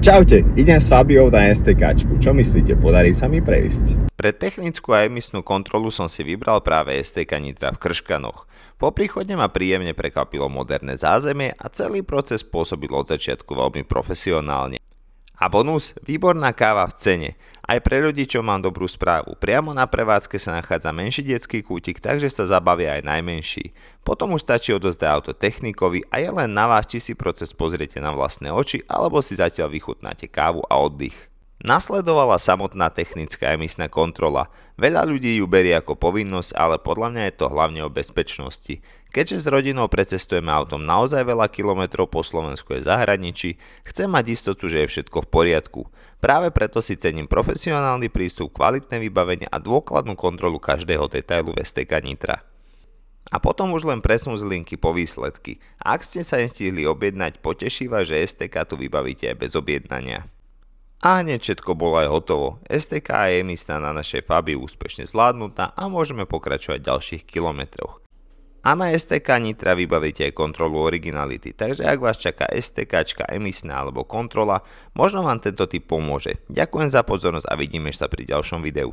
Čaute, idem s Fabiou na STKčku. Čo myslíte, podarí sa mi prejsť? Pre technickú a emisnú kontrolu som si vybral práve STK Nitra v Krškanoch. Po príchode ma príjemne prekvapilo moderné zázemie a celý proces pôsobil od začiatku veľmi profesionálne. A bonus, výborná káva v cene. Aj pre rodičov mám dobrú správu. Priamo na prevádzke sa nachádza menší detský kútik, takže sa zabavia aj najmenší. Potom už stačí odozdať auto technikovi a je len na vás, či si proces pozriete na vlastné oči, alebo si zatiaľ vychutnáte kávu a oddych. Nasledovala samotná technická emisná kontrola. Veľa ľudí ju berie ako povinnosť, ale podľa mňa je to hlavne o bezpečnosti. Keďže s rodinou precestujeme autom naozaj veľa kilometrov po Slovensku aj zahraničí, chcem mať istotu, že je všetko v poriadku. Práve preto si cením profesionálny prístup, kvalitné vybavenie a dôkladnú kontrolu každého detailu v STK Nitra. A potom už len presnú z linky po výsledky. Ak ste sa nestihli objednať, poteší vás, že STK tu vybavíte aj bez objednania. A hneď všetko bolo aj hotovo. STK je emisná na našej Fabii úspešne zvládnutá a môžeme pokračovať v ďalších kilometroch. A na STK Nitra vybavíte aj kontrolu originality, takže ak vás čaká STKčka emisná alebo kontrola, možno vám tento tip pomôže. Ďakujem za pozornosť a vidíme sa pri ďalšom videu.